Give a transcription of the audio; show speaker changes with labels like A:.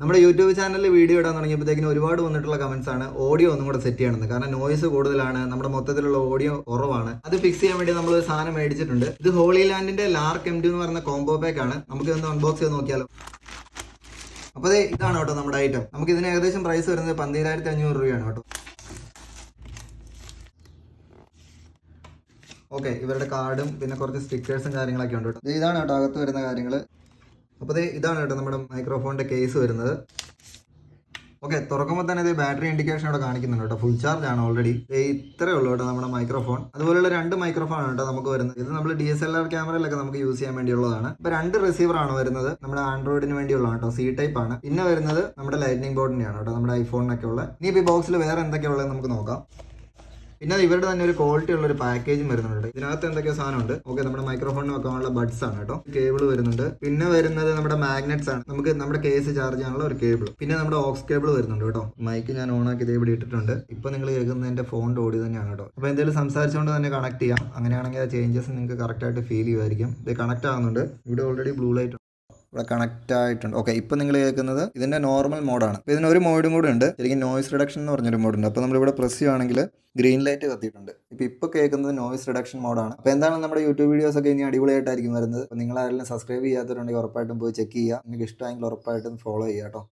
A: നമ്മുടെ യൂട്യൂബ് ചാനലിൽ വീഡിയോ ഇടാൻ തുടങ്ങിയപ്പോഴത്തേക്കിനും ഒരുപാട് വന്നിട്ടുള്ള കമന്റ്സ് ആണ് ഓഡിയോ ഒന്നും കൂടെ സെറ്റ് ചെയ്യണമെന്ന്. കാരണം നോയ്സ് കൂടുതലാണ്, നമ്മുടെ മൊത്തത്തിലുള്ള ഓഡിയോ കുറവാണ്. അത് ഫിക്സ് ചെയ്യാൻ വേണ്ടി നമ്മൾ ഒരു സാധനം മേടിച്ചിട്ടുണ്ട്. ഇത് ഹോളി ലാൻഡിന്റെ ലാർക്ക് M2 എന്ന് പറയുന്ന കോംബോ പാക്ക് ആണ്. നമുക്ക് ഇതൊന്ന് അൺബോക്സ് ചെയ്ത് നോക്കിയാലോ. അപ്പോൾ ഇതാണ് കേട്ടോ നമ്മുടെ ഐറ്റം. നമുക്ക് ഇതിന് ഏകദേശം പ്രൈസ് വരുന്നത് 12,500 രൂപയാണ് കേട്ടോ. ഓക്കെ, ഇവരുടെ കാർഡും പിന്നെ കുറച്ച് സ്റ്റിക്കേഴ്സും കാര്യങ്ങളൊക്കെ ഉണ്ട് കേട്ടോ. ഇതാണ് കേട്ടോ അകത്ത് വരുന്ന കാര്യങ്ങൾ. അപ്പോൾ ഇതാണ് കേട്ടോ നമ്മുടെ മൈക്രോഫോണിന്റെ കേസ് വരുന്നത്. ഓക്കെ, തുറക്കുമ്പോൾ തന്നെ ഇത് ബാറ്ററി ഇൻഡിക്കേഷൻ അവിടെ കാണിക്കുന്നുണ്ട് കേട്ടോ. ഫുൾ ചാർജ് ആണ് ഓൾറെഡി. ഇത്രയേ ഉള്ളൂ കേട്ടോ നമ്മുടെ മൈക്രോഫോൺ. അതുപോലുള്ള 2 മൈക്രോഫോൺ ആണ് കേട്ടോ നമുക്ക് വരുന്നത്. ഇത് നമ്മൾ DSLR ക്യാമറയിലൊക്കെ നമുക്ക് യൂസ് ചെയ്യാൻ വേണ്ടിയുള്ളതാണ്. ഇപ്പോൾ 2 റിസീവർ ആണ് വരുന്നത്. നമ്മുടെ ആൻഡ്രോയിഡിന് വേണ്ടിയുള്ളതാണ് കേട്ടോ. C ടൈപ്പ് ആണ്. പിന്നെ വരുന്നത് നമ്മുടെ ലൈറ്റ്നിങ് ബോർഡിൻ്റെയാണ് കേട്ടോ, നമ്മുടെ ഐഫോണിനൊക്കെ ഉള്ള. ഇനി ഈ ബോക്സിൽ വേറെ എന്തൊക്കെയുള്ളത് നമുക്ക് നോക്കാം. പിന്നെ ഇവരുടെ തന്നെ ഒരു ക്വാളിറ്റി ഉള്ള ഒരു പാക്കേജും വരുന്നുണ്ട്. ഇതിനകത്ത് എന്തൊക്കെയോ സാധനമുണ്ട്. ഓക്കെ, നമ്മുടെ മൈക്രോഫോണിന് വെക്കാനുള്ള ബഡ്സ് ആണ് കേട്ടോ. കേബിൾ വരുന്നുണ്ട്. പിന്നെ വരുന്നത് നമ്മുടെ മാഗ്നറ്റ്സ് ആണ്. നമുക്ക് നമ്മുടെ കേസ് ചാർജ് ചെയ്യാനുള്ള ഒരു കേബിൾ. പിന്നെ നമ്മുടെ ഓക്സ് കേബിൾ വരുന്നുണ്ട് കേട്ടോ. മൈക്ക് ഞാൻ ഓൺ ആക്കി ഇവിടെ ഇട്ടിട്ടുണ്ട്. ഇപ്പൊ നിങ്ങൾ കേൾക്കുന്നതിന്റെ ഫോണിന്റെ ഓടി തന്നെയാണ് കേട്ടോ. അപ്പോൾ എന്തെങ്കിലും സംസാരിച്ചുകൊണ്ട് തന്നെ കണക്ട് ചെയ്യാം. അങ്ങനെയാണെങ്കിൽ ആ ചേഞ്ചസ് നിങ്ങൾക്ക് കറക്റ്റ് ആയിട്ട് ഫീൽ ചെയ്യുമായിരിക്കും. ഇത് കണക്ട് ആകുന്നുണ്ട്. ഇവിടെ ഓൾറെഡി ബ്ലൂ ലൈറ്റ് ഇവിടെ കണക്റ്റ് ആയിട്ടുണ്ട്. ഓക്കെ, ഇപ്പം നിങ്ങൾ കേൾക്കുന്നത് ഇതിൻ്റെ നോർമൽ മോഡാണ്. അപ്പോൾ ഇതിനൊരു മോഡും കൂടെ ഉണ്ട്. ശരിക്കും നോയ്സ് റിഡക്ഷൻ എന്ന് പറഞ്ഞൊരു മോഡുണ്ട്. അപ്പോൾ നമ്മളിവിടെ പ്രസ് ചെയ്യുകയാണെങ്കിൽ ഗ്രീൻ ലൈറ്റ് കത്തിയിട്ടുണ്ട്. ഇപ്പോൾ കേൾക്കുന്നത് നോയ്സ് റിഡക്ഷൻ മോഡാണ്. അപ്പോൾ എന്താണ് നമ്മുടെ യൂട്യൂബ് വീഡിയോസ് ഒക്കെ ഇനി അടിപൊളിയായിട്ടായിരിക്കും വരുന്നത്. അപ്പോൾ നിങ്ങൾ ആരെങ്കിലും സബ്സ്ക്രൈബ് ചെയ്യാത്തവരുണ്ടെങ്കിൽ ഉറപ്പായിട്ടും പോയി ചെക്ക് ചെയ്യുക. നിങ്ങൾക്ക് ഇഷ്ടമെങ്കിൽ ഉറപ്പായിട്ടും ഫോളോ ചെയ്യുക കേട്ടോ.